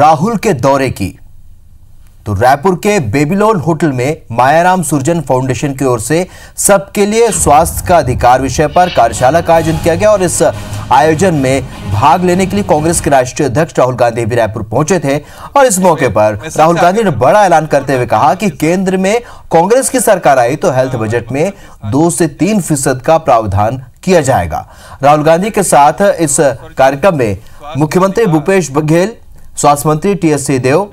राहुल के दौरे की तो रायपुर के बेबीलोन होटल में मायाराम सुरजन फाउंडेशन की ओर से सबके लिए स्वास्थ्य का अधिकार विषय पर कार्यशाला का आयोजन किया गया और इस आयोजन में भाग लेने के लिए कांग्रेस के राष्ट्रीय अध्यक्ष राहुल गांधी भी रायपुर पहुंचे थे और इस मौके पर राहुल गांधी ने बड़ा ऐलान करते हुए कहा कि केंद्र में कांग्रेस की सरकार आई तो हेल्थ बजट में 2 से 3% का प्रावधान किया जाएगा। राहुल गांधी के साथ इस कार्यक्रम में मुख्यमंत्री भूपेश बघेल, स्वास्थ्य मंत्री टीएस सिंहदेव,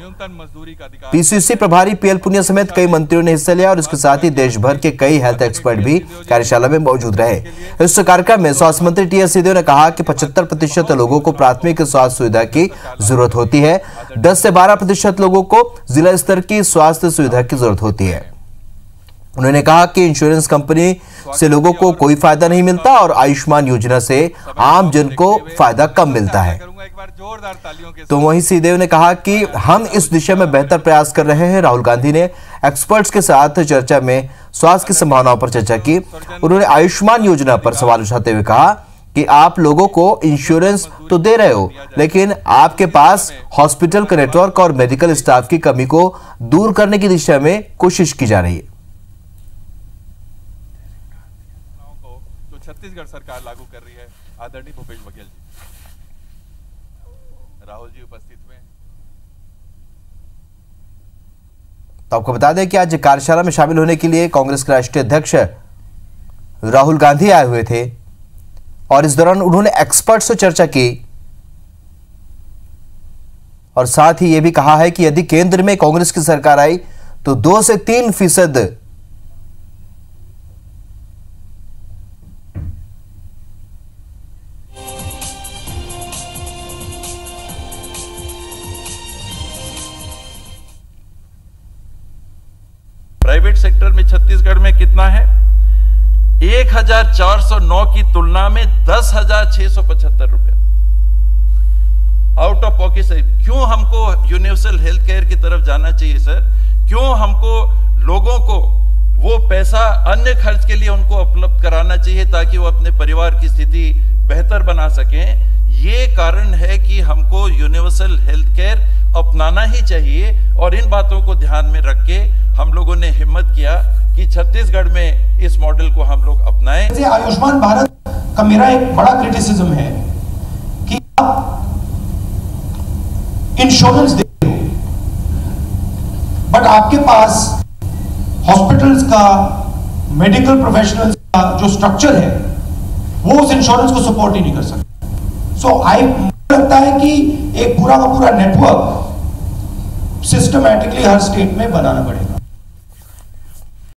पीसीसी प्रभारी पीएल पुनिया समेत कई मंत्रियों ने हिस्सा लिया और इसके साथ ही देश भर के कई हेल्थ एक्सपर्ट भी कार्यशाला में मौजूद रहे। इस कार्यक्रम में स्वास्थ्य मंत्री टीएस सिंहदेव ने कहा कि 75% लोगों को प्राथमिक स्वास्थ्य सुविधा की जरूरत होती है, 10 से 12% लोगों को जिला स्तर की स्वास्थ्य सुविधा की जरूरत होती है। उन्होंने कहा कि इंश्योरेंस कंपनी से लोगों को कोई फायदा नहीं मिलता और आयुष्मान योजना से आम जन को फायदा कम मिलता है। तो वहीं सिंहदेव ने कहा कि हम इस दिशा में बेहतर प्रयास कर रहे हैं। राहुल गांधी ने एक्सपर्ट्स के साथ चर्चा में स्वास्थ्य की संभावनाओं पर चर्चा की। उन्होंने आयुष्मान योजना पर सवाल उठाते हुए कहा कि आप लोगों को इंश्योरेंस तो दे रहे हो, लेकिन आपके पास हॉस्पिटल का नेटवर्क और मेडिकल स्टाफ की कमी को दूर करने की दिशा में कोशिश की जा रही है। छत्तीसगढ़ सरकार लागू कर रही है। आदरणीय भूपेश बघेल जी, राहुल जी उपस्थित में। तो आपको बता दें कि आज कार्यशाला में शामिल होने के लिए कांग्रेस के राष्ट्रीय अध्यक्ष राहुल गांधी आए हुए थे और इस दौरान उन्होंने एक्सपर्ट से चर्चा की और साथ ही यह भी कहा है कि यदि केंद्र में कांग्रेस की सरकार आई तो 2 से 3% प्राइवेट सेक्टर में छत्तीसगढ़ में कितना है? 1409 की तुलना में 10,675 रुपए आउट ऑफ पॉकेट से। क्यों हमको यूनिवर्सल हेल्थ केयर की तरफ जाना चाहिए सर? क्यों हमको लोगों को वो पैसा अन्य खर्च के लिए उनको उपलब्ध कराना चाहिए ताकि वो अपने परिवार की स्थिति बेहतर बना सकें? ये कारण है कि हमको यूनिवर्सल हेल्थ केयर अपनाना ही चाहिए और इन बातों को ध्यान में रख के हम लोगों ने हिम्मत किया कि छत्तीसगढ़ में इस मॉडल को हम लोग अपनाएं। आयुष्मान भारत का मेरा एक बड़ा क्रिटिसिज्म है कि आप इंश्योरेंस देते हो बट आपके पास हॉस्पिटल्स का, मेडिकल प्रोफेशनल्स का जो स्ट्रक्चर है वो उस इंश्योरेंस को सपोर्ट ही नहीं कर सकता। लगता है कि एक पूरा का पूरा नेटवर्क सिस्टमैटिकली हर स्टेट में बनाना पड़ेगा।